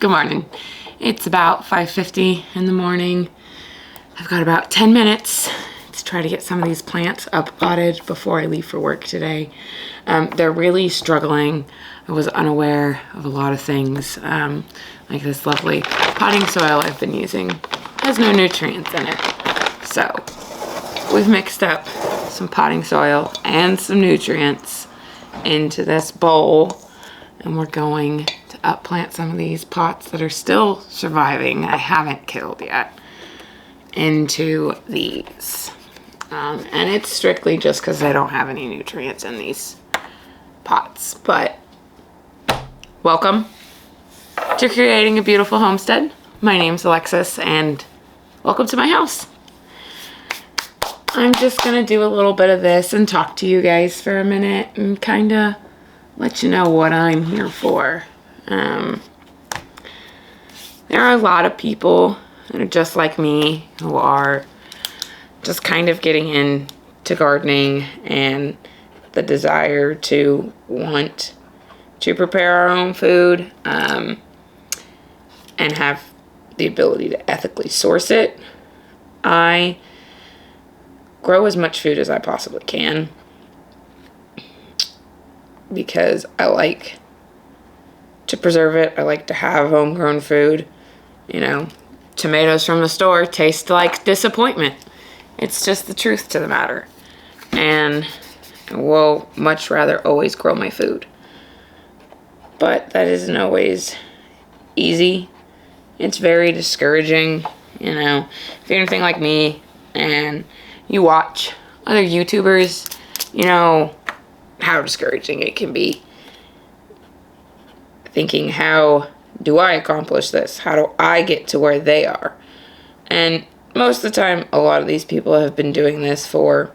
Good morning. It's about 5:50 in the morning. I've got about 10 minutes to try to get some of these plants up potted before I leave for work today. They're really struggling. I was unaware of a lot of things, like this lovely potting soil I've been using has no nutrients in it. So we've mixed up some potting soil and some nutrients into this bowl, and we're going to upplant some of these pots that are still surviving, I haven't killed yet, into these. And it's strictly just because I don't have any nutrients in these pots. But welcome to creating a beautiful homestead. My name's Alexis and welcome to my house. I'm just gonna do a little bit of this and talk to you guys for a minute and kind of let you know what I'm here for. There are a lot of people that are just like me who are just kind of getting into gardening and the desire to want to prepare our own food and have the ability to ethically source it. I grow as much food as I possibly can because I like to preserve it. I like to have homegrown food. You know, tomatoes from the store taste like disappointment. It's just the truth to the matter. And I will much rather always grow my food. But that isn't always easy. It's very discouraging, you know. If you're anything like me and you watch other YouTubers, you know how discouraging it can be. Thinking, how do I accomplish this? How do I get to where they are? And most of the time, a lot of these people have been doing this for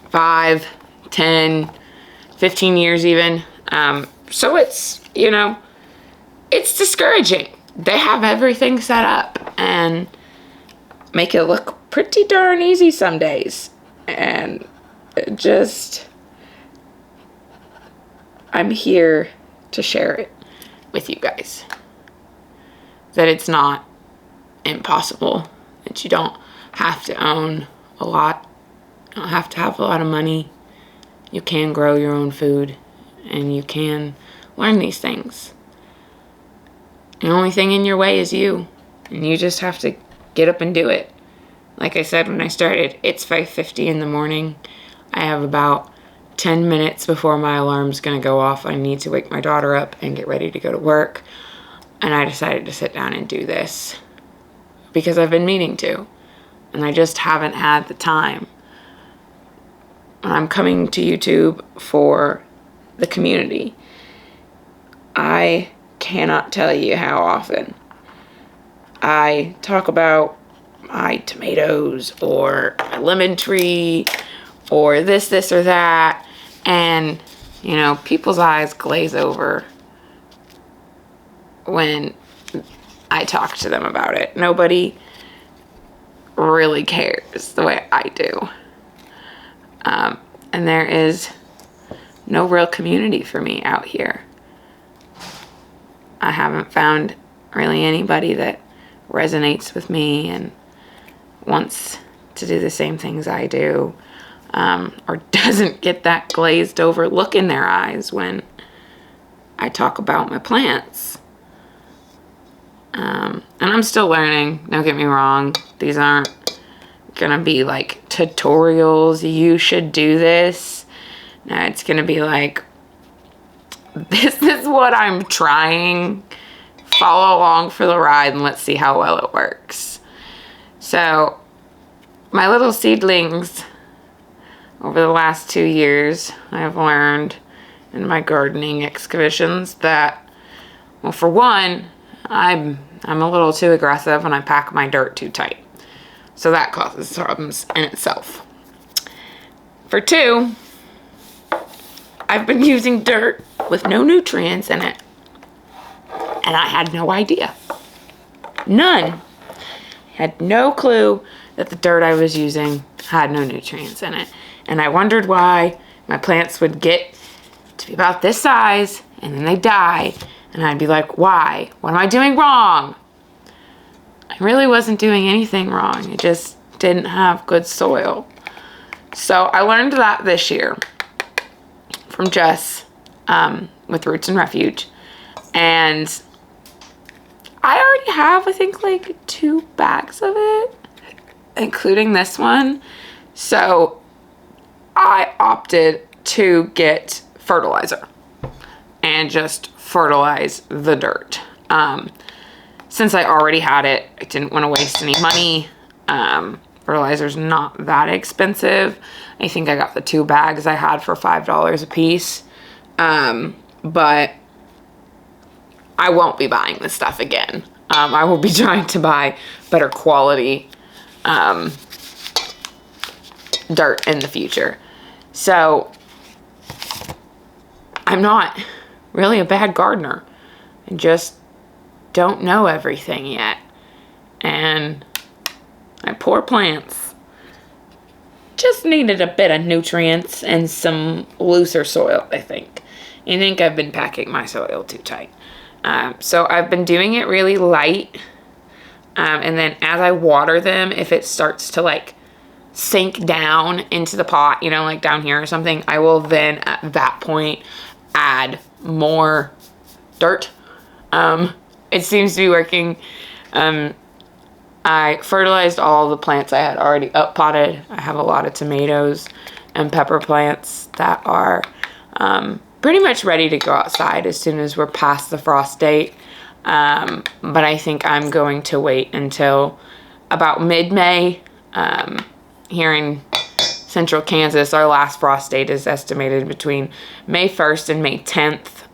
5, 10, 15 years even. So it's, you know, it's discouraging. They have everything set up and make it look pretty darn easy some days. And it just, I'm here to share it with you guys. That it's not impossible. That you don't have to own a lot. You don't have to have a lot of money. You can grow your own food and you can learn these things. The only thing in your way is you. And you just have to get up and do it. Like I said when I started, it's 5:50 in the morning. I have about 10 minutes before my alarm's gonna go off. I need to wake my daughter up and get ready to go to work. And I decided to sit down and do this because I've been meaning to. And I just haven't had the time. I'm coming to YouTube for the community. I cannot tell you how often I talk about my tomatoes or my lemon tree or this or that, and you know, people's eyes glaze over when I talk to them about it. Nobody really cares the way I do. And there is no real community for me out here. I haven't found really anybody that resonates with me and wants to do the same things I do, or doesn't get that glazed over look in their eyes when I talk about my plants. And I'm still learning, don't get me wrong. These aren't gonna be like tutorials, you should do this. No, it's gonna be like, this is what I'm trying. Follow along for the ride and let's see how well it works. So my little seedlings, over the last 2 years, I've learned in my gardening excavations that, well, for one, I'm a little too aggressive and I pack my dirt too tight. So that causes problems in itself. For two, I've been using dirt with no nutrients in it. And I had no idea. None. Had no clue that the dirt I was using had no nutrients in it. And I wondered why my plants would get to be about this size and then they die. And I'd be like, why? What am I doing wrong? I really wasn't doing anything wrong. I just didn't have good soil. So I learned that this year from Jess with Roots and Refuge. And I already have, I think, like 2 bags of it, including this one. So I opted to get fertilizer and just fertilize the dirt. Since I already had it, I didn't want to waste any money. Fertilizer's not that expensive. I think I got the 2 bags I had for $5 a piece. But I won't be buying this stuff again. I will be trying to buy better quality dirt in the future. So I'm not really a bad gardener. I just don't know everything yet. And my poor plants just needed a bit of nutrients and some looser soil, I think. I think I've been packing my soil too tight. So I've been doing it really light. And then as I water them, if it starts to like sink down into the pot, you know, like down here or something, I will then at that point add more dirt. It seems to be working. I fertilized all the plants I had already up potted. I have a lot of tomatoes and pepper plants that are pretty much ready to go outside as soon as we're past the frost date. But I think I'm going to wait until about mid-May. Here in central Kansas, our last frost date is estimated between May 1st and May 10th.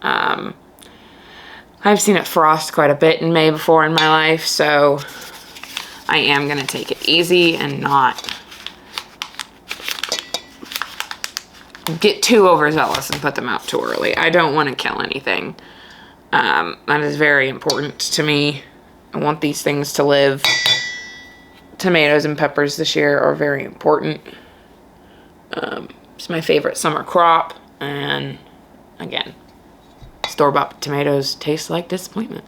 I've seen it frost quite a bit in May before in my life, so I am going to take it easy and not get too overzealous and put them out too early. I don't want to kill anything. That is very important to me. I want these things to live. Tomatoes and peppers this year are very important. It's my favorite summer crop, and again, store-bought tomatoes taste like disappointment.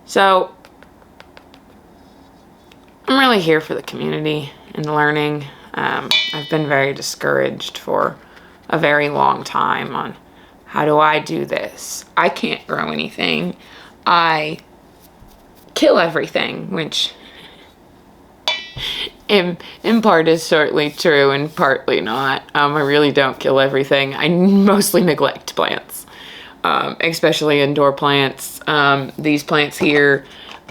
So I'm really here for the community and learning. I've been very discouraged for a very long time on how do I do this? I can't grow anything. I kill everything, which in part is certainly true and partly not. I really don't kill everything. I mostly neglect plants, especially indoor plants. These plants here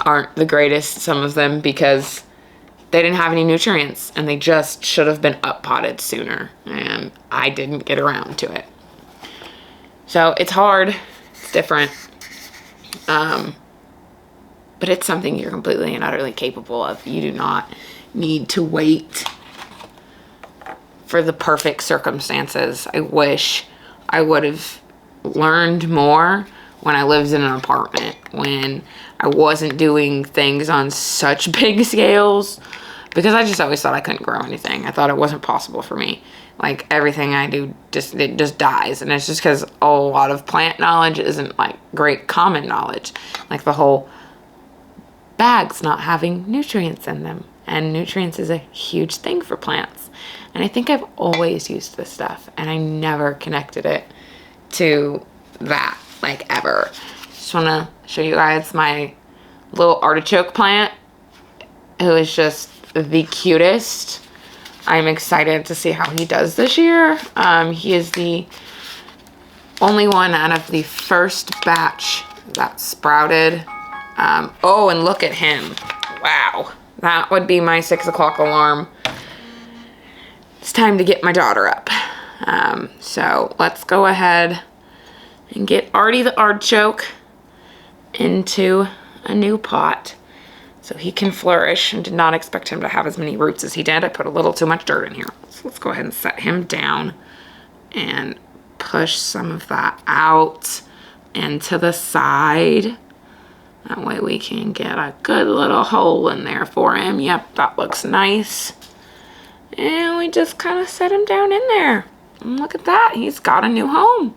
aren't the greatest, some of them, because they didn't have any nutrients and they just should have been up potted sooner, and I didn't get around to it. So it's hard, it's different, but it's something you're completely and utterly capable of. You do not need to wait for the perfect circumstances. I wish I would have learned more when I lived in an apartment, when I wasn't doing things on such big scales, because I just always thought I couldn't grow anything. I thought it wasn't possible for me. Like, everything I do, it just dies. And it's just because a lot of plant knowledge isn't like great common knowledge. Like the whole bags not having nutrients in them. And nutrients is a huge thing for plants. And I think I've always used this stuff, and I never connected it to that, like, ever. Just want to show you guys my little artichoke plant, who is just the cutest. I'm excited to see how he does this year. He is the only one out of the first batch that sprouted. Oh, and look at him. Wow. That would be my 6 o'clock alarm. It's time to get my daughter up. So let's go ahead and get Artie the artichoke into a new pot so he can flourish. And did not expect him to have as many roots as he did. I put a little too much dirt in here. So let's go ahead and set him down and push some of that out into the side. That way we can get a good little hole in there for him. Yep, that looks nice. And we just kind of set him down in there. And look at that, he's got a new home.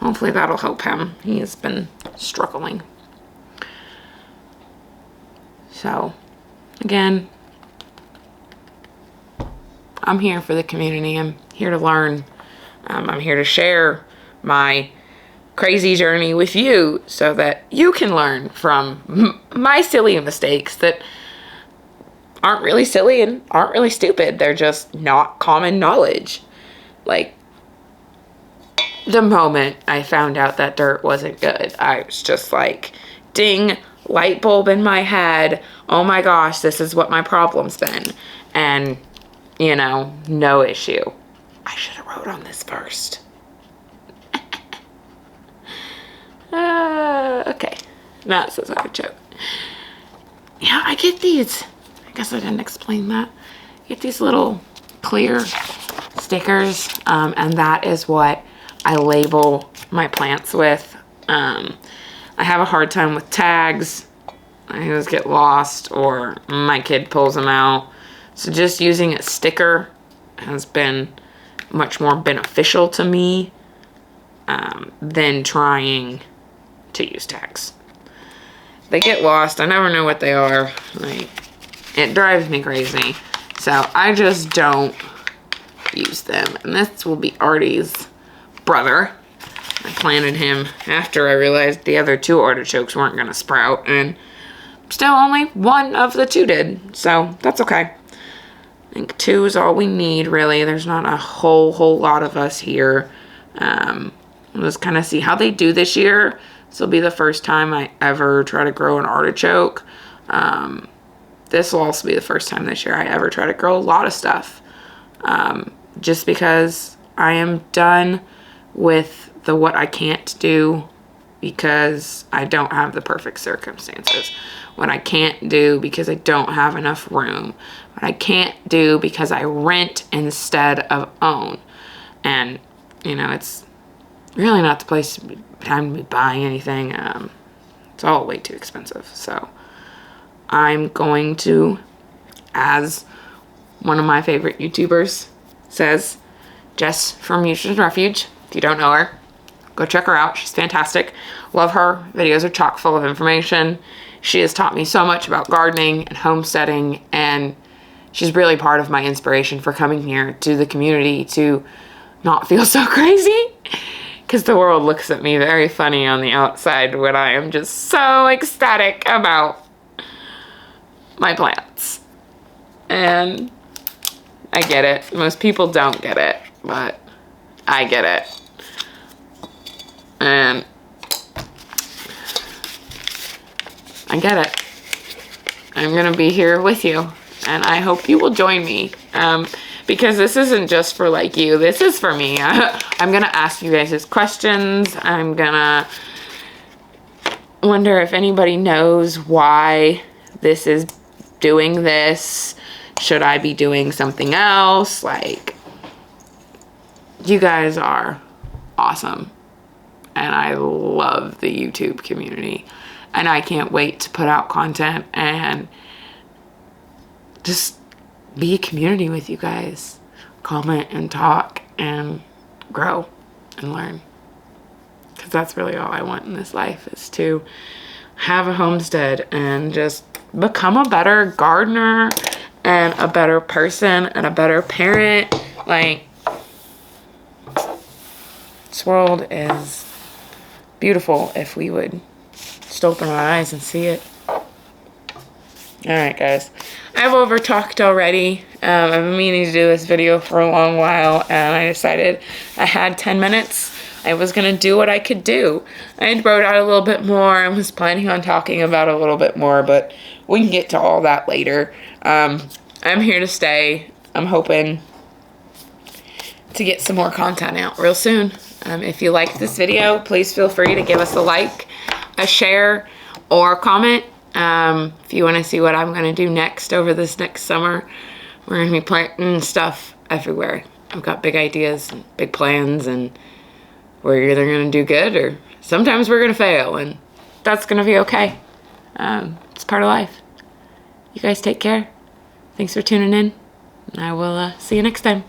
hopefully that'll help him. He has been struggling. So, again, I'm here for the community. I'm here to learn. I'm here to share my crazy journey with you so that you can learn from my silly mistakes that aren't really silly and aren't really stupid. They're just not common knowledge. Like, the moment I found out that dirt wasn't good, I was just like, ding, light bulb in my head. Oh my gosh, this is what my problem's been. And, you know, no issue. I should have wrote on this first. Okay. That sounds like a joke. Yeah, I get these. I guess I didn't explain that. I get these little clear stickers, and that is what I label my plants with. I have a hard time with tags. I always get lost or my kid pulls them out. So just using a sticker has been much more beneficial to me than trying to use tags. They get lost. I never know what they are. Like, it drives me crazy. So I just don't use them. And this will be Artie's brother. I planted him after I realized the other 2 artichokes weren't going to sprout. And still only 1 of the 2 did. So that's okay. I think 2 is all we need, really. There's not a whole lot of us here. We'll just kind of see how they do this year. This will be the first time I ever try to grow an artichoke. This will also be the first time this year I ever try to grow a lot of stuff. Just because I am done with the what I can't do because I don't have the perfect circumstances. What I can't do because I don't have enough room. What I can't do because I rent instead of own. And, you know, it's really not the time to be buying anything. It's all way too expensive. So I'm going to, as one of my favorite YouTubers says, Jess from Roots and Refuge. If you don't know her, go check her out. She's fantastic. Love her. Videos are chock full of information. She has taught me so much about gardening and homesteading, and she's really part of my inspiration for coming here to the community to not feel so crazy. Because the world looks at me very funny on the outside when I am just so ecstatic about my plants. And I get it. Most people don't get it, but I get it. And I get it. I'm going to be here with you. And I hope you will join me. Because this isn't just for like you. This is for me. I'm going to ask you guys questions. I'm going to wonder if anybody knows why this is doing this. Should I be doing something else? Like, you guys are awesome. And I love the YouTube community. And I can't wait to put out content and just be a community with you guys. Comment and talk and grow and learn. Because that's really all I want in this life, is to have a homestead and just become a better gardener and a better person and a better parent. Like, this world is beautiful if we would just open our eyes and see it. Alright guys, I've over talked already. I've been meaning to do this video for a long while, and I decided I had 10 minutes. I was going to do what I could do. I wrote out a little bit more and was planning on talking about a little bit more, but we can get to all that later. I'm here to stay. I'm hoping to get some more content out real soon. If you liked this video, please feel free to give us a like, a share, or a comment. If you want to see what I'm going to do next over this next summer, we're going to be planting stuff everywhere. I've got big ideas and big plans, and we're either going to do good or sometimes we're going to fail, and that's going to be okay. It's part of life. You guys take care. Thanks for tuning in, and I will see you next time.